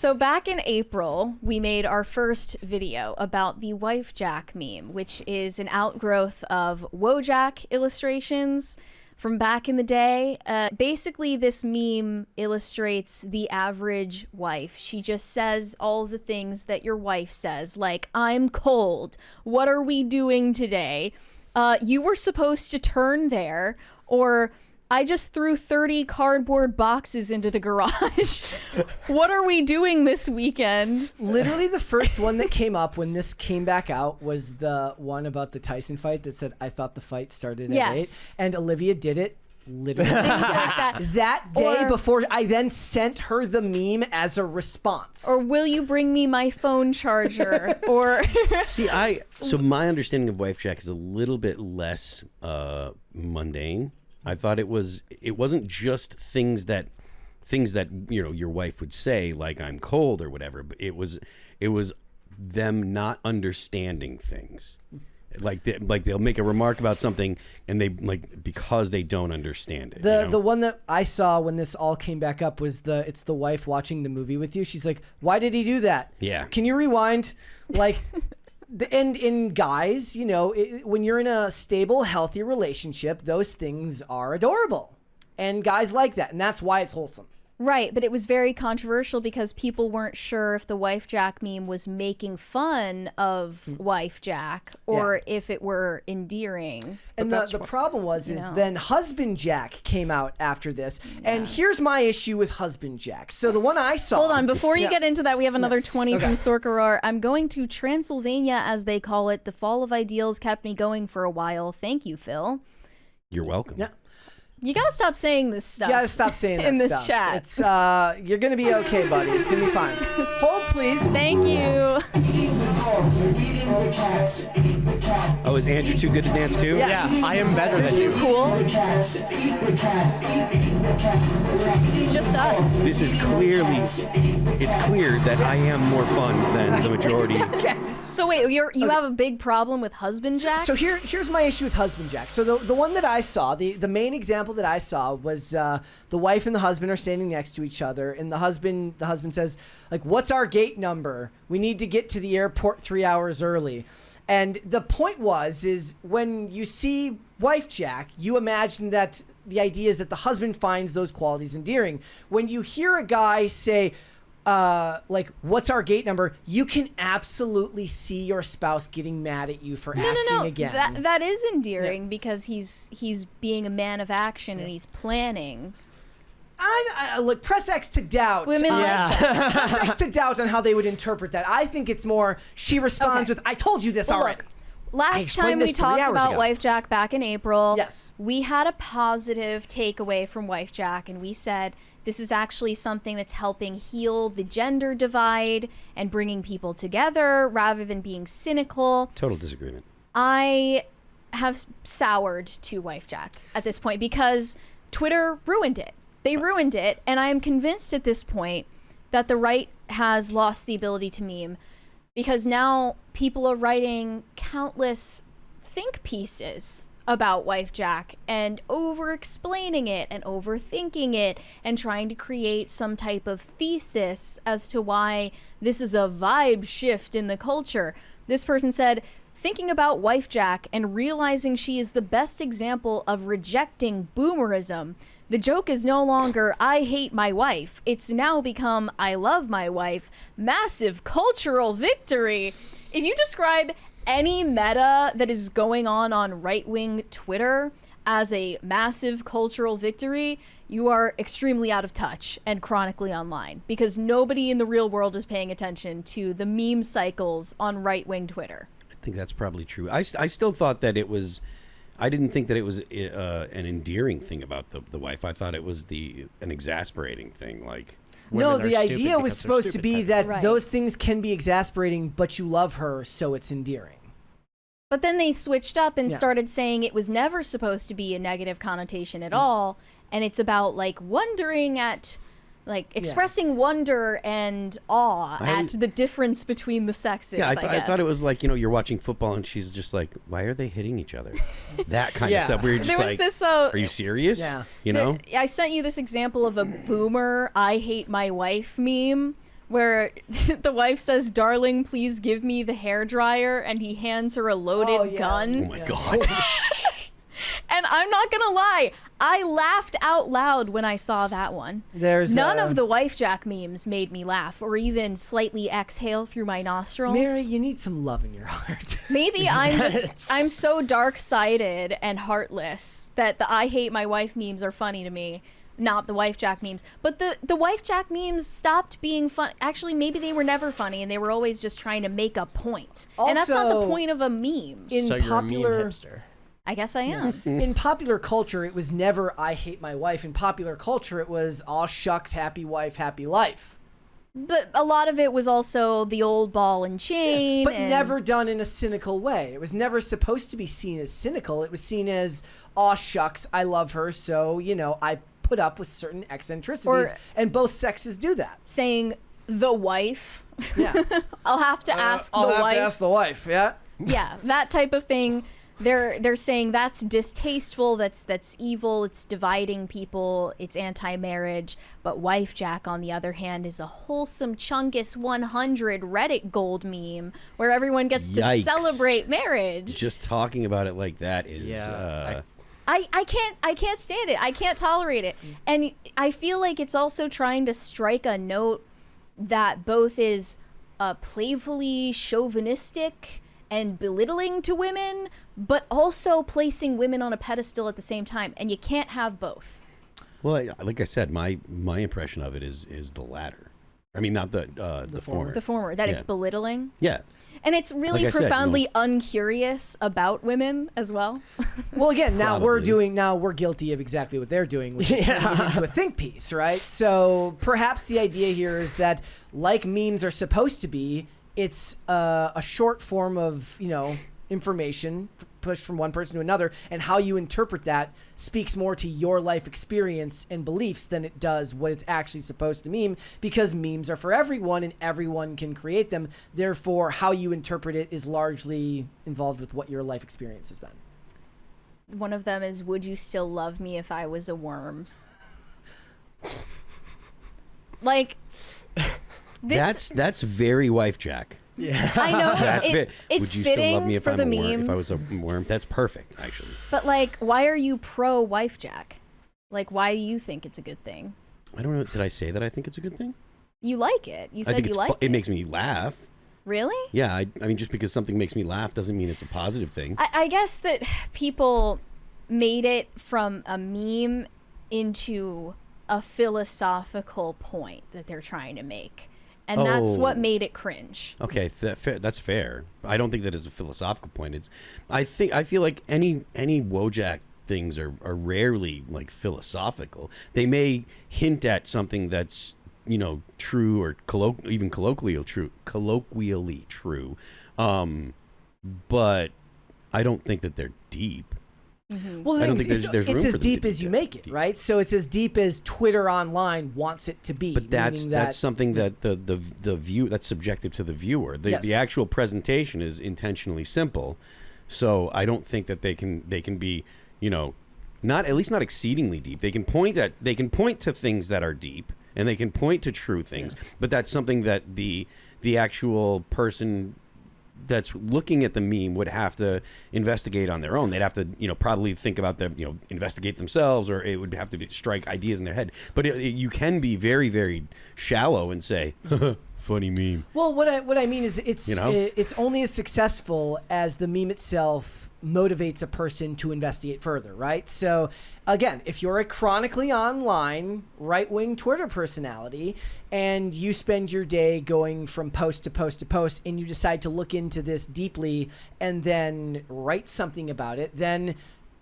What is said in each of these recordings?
So back in April, we made our first video about the Wifejak meme, which is an outgrowth of Wojak illustrations from back in the day. Basically, this meme illustrates the average wife. She just says all the things that your wife says, like, I'm cold. What are we doing today? You were supposed to turn there. Or, I just threw 30 cardboard boxes into the garage. What are we doing this weekend? Literally the first one that came up when this came back out was the one about the Tyson fight that said, I thought the fight started at 8. And Olivia did it literally that day before I then sent her the meme as a response. Or will you bring me my phone charger? Or See, so my understanding of Wifejak is a little bit less mundane. I thought it wasn't just things that your wife would say, like I'm cold or whatever, but it was them not understanding things. Like they'll make a remark about something and they because they don't understand it. The one that I saw when this all came back up was it's the wife watching the movie with you. She's like, why did he do that? Yeah. Can you rewind? Like and in guys, when you're in a stable, healthy relationship, those things are adorable. And guys like that. And that's why it's wholesome. Right, but it was very controversial because people weren't sure if the Wifejak meme was making fun of Wifejak or if it were endearing. And the problem was then Husband Jack came out after this. And here's my issue with Husband Jack. So the one I saw... Hold on, before you get into that, we have another 20 from Sorkarar. I'm going to Transylvania, as they call it. The fall of ideals kept me going for a while. Thank you, Phil. You're welcome. Yeah. You gotta stop saying this stuff. You gotta stop saying that in this stuff. chat. It's you're gonna be okay, buddy. It's gonna be fine. Hold, please. Thank you. Oh, is Andrew too good to dance too? Yes. Yeah, I am better than you. Too cool. It's just us. This is it's clear that I am more fun than the majority. So wait, you have a big problem with Husband Jack? So here's my issue with Husband Jack. So the one that I saw, the main example that I saw was the wife and the husband are standing next to each other, and the husband says, like, what's our gate number? We need to get to the airport 3 hours early. And the point is when you see Wifejak, you imagine that the idea is that the husband finds those qualities endearing. When you hear a guy say, like, what's our gate number? You can absolutely see your spouse getting mad at you for asking again. That is endearing because he's being a man of action and he's planning. Look, press X to doubt. Women press X to doubt on how they would interpret that. I think it's more she responds with, I told you this already. Look, last time we talked about Wifejak back in April, we had a positive takeaway from Wifejak, and we said this is actually something that's helping heal the gender divide and bringing people together rather than being cynical. Total disagreement. I have soured to Wifejak at this point because Twitter ruined it. They ruined it, and I am convinced at this point that the right has lost the ability to meme because now people are writing countless think pieces about Wifejak and over-explaining it and overthinking it and trying to create some type of thesis as to why this is a vibe shift in the culture. This person said, thinking about Wifejak and realizing she is the best example of rejecting boomerism. The joke is no longer, I hate my wife. It's now become, I love my wife. Massive cultural victory. If you describe any meta that is going on right-wing Twitter as a massive cultural victory, you are extremely out of touch and chronically online because nobody in the real world is paying attention to the meme cycles on right-wing Twitter. I think that's probably true. I still thought that it was... I didn't think that it was an endearing thing about the wife. I thought it was an exasperating thing. Like, no, the idea was supposed to be that those things can be exasperating, but you love her, so it's endearing. But then they switched up and started saying it was never supposed to be a negative connotation at all, and it's about like wondering at, like expressing wonder and awe at the difference between the sexes. Yeah, I thought it was like, you're watching football and she's just like, why are they hitting each other? That kind of stuff. Where you're just like, are you serious? Yeah. You know? I sent you this example of a boomer I hate my wife meme where the wife says, "Darling, please give me the hairdryer," and he hands her a loaded gun. Oh my God. And I'm not gonna lie, I laughed out loud when I saw that one. There's None of the Wifejak memes made me laugh or even slightly exhale through my nostrils. Mary, you need some love in your heart. Maybe I'm so dark-sided and heartless that the I hate my wife memes are funny to me, not the Wifejak memes. But the Wifejak memes stopped being fun. Actually, maybe they were never funny and they were always just trying to make a point. And that's not the Also, point of a meme. In So you're popular a meme hipster. I guess I am. in popular culture, it was never "I hate my wife." In popular culture, it was "Aw shucks, happy wife, happy life." But a lot of it was also the old ball and chain. But and never done in a cynical way. It was never supposed to be seen as cynical. It was seen as "Aw shucks, I love her, so I put up with certain eccentricities," and both sexes do that. saying the wife. Yeah, I'll have to ask I'll the have wife. to ask the wife. Yeah. Yeah, that type of thing. They're saying that's distasteful, that's evil, it's dividing people, it's anti-marriage. But Wifejak, on the other hand, is a wholesome Chungus 100 Reddit gold meme where everyone gets to Yikes. celebrate marriage. Just talking about it like that is. Yeah, I can't stand it. I can't tolerate it. And I feel like it's also trying to strike a note that both is playfully chauvinistic and belittling to women, but also placing women on a pedestal at the same time, and you can't have both. Well, like I said, my impression of it is the latter. I mean, not the former. The former, that it's Yeah. belittling. Yeah. And it's really Like I said, profoundly uncurious about women as well. Well, again, now Probably. we're guilty of exactly what they're doing, which is turning it into a think piece, right? So perhaps the idea here is that, like memes are supposed to be, it's a short form of information pushed from one person to another, and how you interpret that speaks more to your life experience and beliefs than it does what it's actually supposed to mean, because memes are for everyone and everyone can create them. Therefore, how you interpret it is largely involved with what your life experience has been. One of them is, "Would you still love me if I was a worm?" Like, this, That's very Wifejak. Yeah. I know That's it's Would you fitting still love me if for I'm the a worm? meme, If I was a worm, that's perfect, actually. but like, why are you pro Wifejak? Like, why do you think it's a good thing? I don't know. Did I say that I think it's a good thing? You like it. You I said think you it's like it makes me laugh. Really? Yeah, I mean, just because something makes me laugh doesn't mean it's a positive thing. I guess that people made it from a meme into a philosophical point that they're trying to make. And that's what Oh. made it cringe. Okay, that's fair. I don't think that is a philosophical point. I feel like any Wojak things are rarely like philosophical. They may hint at something that's true or even colloquially true, but I don't think that they're deep. Well, I don't think there's room it's for as them to deep be as you deep. make it, right? So it's as deep as Twitter online wants it to be. But that's meaning that something that the view that's subjective to the viewer. The Yes. the actual presentation is intentionally simple, so I don't think that they can be not at least not exceedingly deep. They can point to things that are deep, and they can point to true things. But that's something that the actual person that's looking at the meme would have to investigate on their own. They'd have to, probably think about investigate themselves, or it would have to strike ideas in their head. But you can be very, very shallow and say, funny meme. Well, what I mean is it's You know? it's only as successful as the meme itself motivates a person to investigate further, right? So again, if you're a chronically online right-wing Twitter personality and you spend your day going from post to post to post and you decide to look into this deeply and then write something about it, then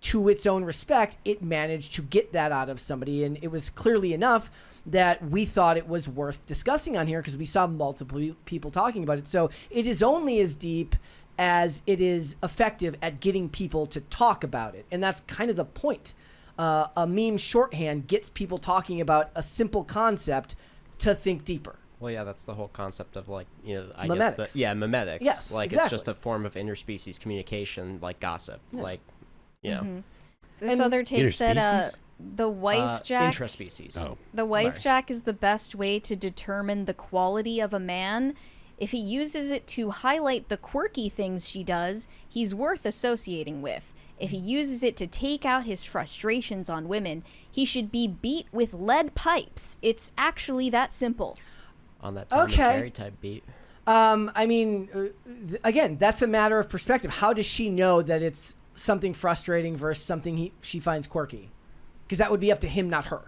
to its own respect, it managed to get that out of somebody, and it was clearly enough that we thought it was worth discussing on here because we saw multiple people talking about it. So it is only as deep as it is effective at getting people to talk about it, and that's kind of the point. A meme shorthand gets people talking about a simple concept to think deeper. Well, yeah, that's the whole concept of I Memetics. guess memetics. Yes, Like exactly. it's just a form of interspecies communication, like gossip. Yeah. Like, This And other take said, Interspecies? The Wifejak. Intraspecies. Oh, The Wifejak is the best way to determine the quality of a man. If he uses it to highlight the quirky things she does, he's worth associating with. If he uses it to take out his frustrations on women, he should be beat with lead pipes. It's actually that simple. On that Tom and Okay. Jerry type beat. I mean, again, that's a matter of perspective. How does she know that it's something frustrating versus something she finds quirky? Because that would be up to him, not her.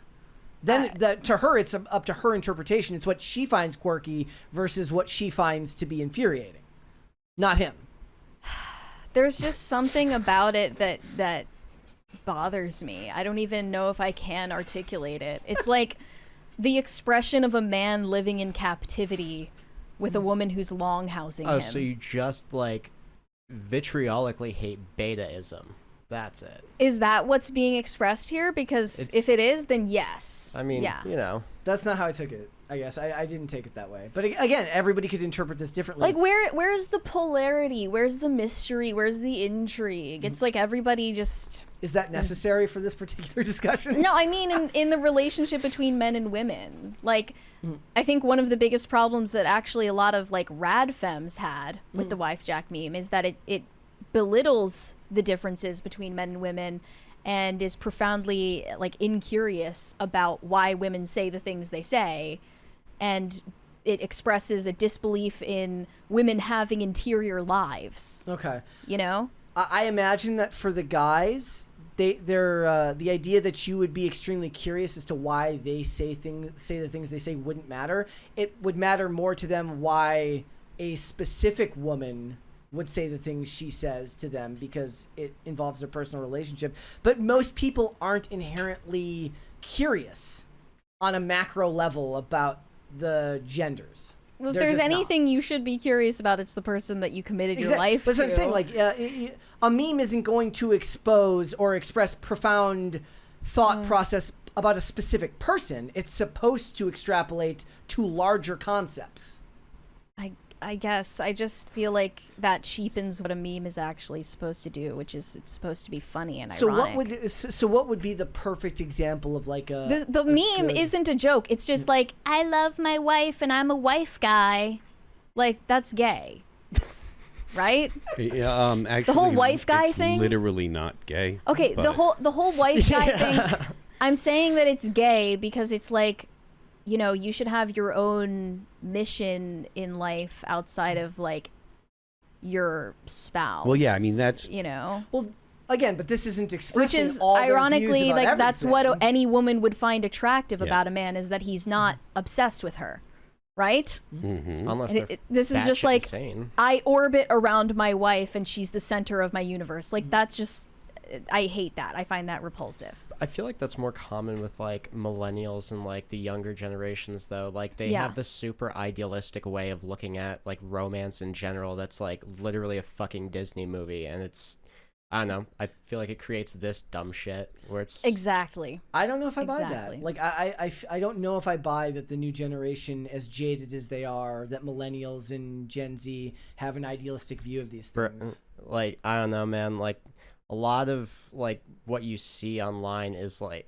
Then to her, it's up to her interpretation. It's what she finds quirky versus what she finds to be infuriating, not him. There's just something about it that bothers me. I don't even know if I can articulate it. It's like the expression of a man living in captivity with a woman who's longhousing Oh, him. so you just like vitriolically hate betaism. That's it. Is that what's being expressed here? Because if it is, then yes. I mean, yeah. you know. That's not how I took it. I guess I didn't take it that way. But again, everybody could interpret this differently. Like where's the polarity? Where's the mystery? Where's the intrigue? It's like everybody just Is that necessary for this particular discussion? No, I mean in the relationship between men and women. Like I think one of the biggest problems that actually a lot of like rad femmes had with the Wifejak meme is that it belittles the differences between men and women and is profoundly like incurious about why women say the things they say, and it expresses a disbelief in women having interior lives, Okay. you know? I imagine that for the guys, they're the idea that you would be extremely curious as to why they say the things they say wouldn't matter. It would matter more to them why a specific woman would say the things she says to them because it involves their personal relationship. But most people aren't inherently curious on a macro level about the genders. Well, if They're there's just not. anything you should be curious about, it's the person that you committed your life That's to. what I'm saying. Like, a meme isn't going to expose or express profound thought process about a specific person. It's supposed to extrapolate to larger concepts. I guess I just feel like that cheapens what a meme is actually supposed to do, which is it's supposed to be funny and So ironic. what would be the perfect example of like a The meme good- isn't a joke. It's just like, I love my wife and I'm a wife guy. Like, that's gay. Right? actually, whole wife guy it's thing? literally not gay. Okay, the but- whole wife guy thing. I'm saying that it's gay because it's like, you know, you should have your own mission in life outside of like your spouse. Well, yeah, I mean, that's- you know, Well, again, but this isn't which expressing is all their views ironically about like that's what everything. any woman would find attractive Yeah. about a man is that he's not obsessed with her, right? Mhm. Unless And they're this is just batshit like insane. I orbit around my wife and she's the center of my universe. Like that's just I hate that. I find that repulsive. I feel like that's more common with like millennials and like the younger generations though. Like they Yeah. have this super idealistic way of looking at like romance in general that's like literally a fucking Disney movie, and it's I don't know. I feel like it creates this dumb shit where it's Exactly. I don't know if I buy Exactly. that. Like, I don't know if I buy that the new generation, as jaded as they are, that millennials and Gen Z have an idealistic view of these things. like I don't know, man. Like a lot of like what you see online is like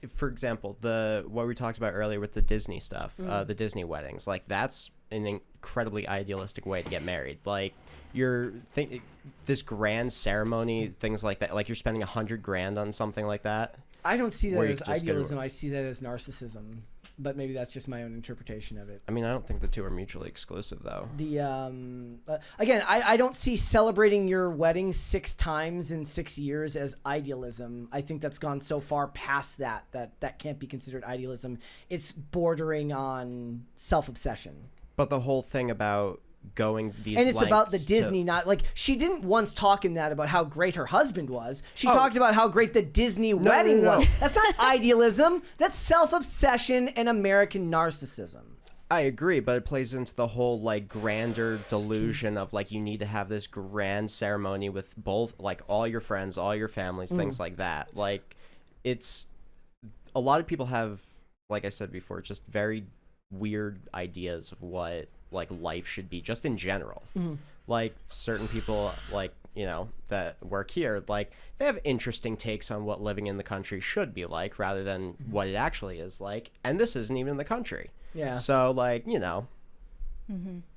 for example what we talked about earlier with the Disney stuff, the Disney weddings. Like that's an incredibly idealistic way to get married. Like this grand ceremony, things like that. Like you're spending $100,000 on something like that. I don't see that Where you as just go- idealism. I see that as narcissism. But maybe that's just my own interpretation of it. I mean, I don't think the two are mutually exclusive, though. The again, I don't see celebrating your wedding 6 times in 6 years as idealism. I think that's gone so far past that can't be considered idealism. It's bordering on self-obsession. But the whole thing about going these And it's about the lengths Disney, not like she didn't once talk in that about how great her husband was. She Oh. talked about how great the Disney wedding no. was. That's not idealism. That's self-obsession and American narcissism. I agree, but it plays into the whole like grander delusion of like you need to have this grand ceremony with both like all your friends, all your families, things like that. Like it's a lot of people have, like I said before, just very weird ideas of what like life should be just in general. Like certain people like, you know, that work here, like they have interesting takes on what living in the country should be like rather than what it actually is like. And this isn't even the country. Yeah. So like, you know.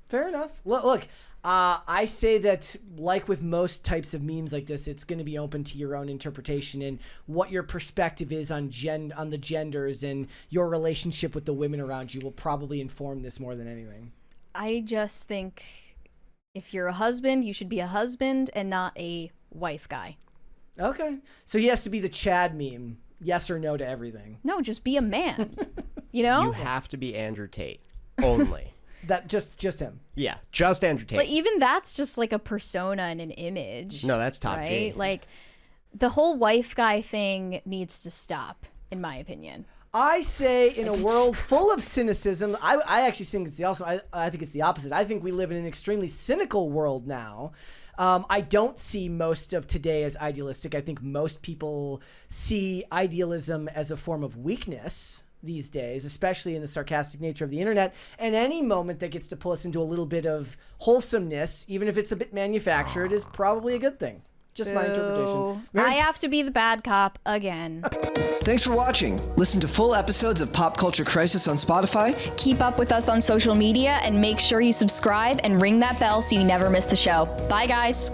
Fair enough. Look, I say that, like with most types of memes like this, it's going to be open to your own interpretation and what your perspective is on the genders, and your relationship with the women around you will probably inform this more than anything. I just think if you're a husband, you should be a husband and not a wife guy. Okay. So he has to be the Chad meme. Yes or no to everything. No, just be a man. You know? You have to be Andrew Tate only. That just him. Yeah, just Andrew Tate. But even that's just like a persona and an image. No, that's top G. right? Like the whole wife guy thing needs to stop, in my opinion. I say in a world full of cynicism, I actually think it's I think it's the opposite. I think we live in an extremely cynical world now. I don't see most of today as idealistic. I think most people see idealism as a form of weakness these days, especially in the sarcastic nature of the internet. And any moment that gets to pull us into a little bit of wholesomeness, even if it's a bit manufactured, is probably a good thing. Just my interpretation. I have to be the bad cop again. Thanks for watching. Listen to full episodes of Pop Culture Crisis on Spotify. Keep up with us on social media and make sure you subscribe and ring that bell so you never miss the show. Bye, guys.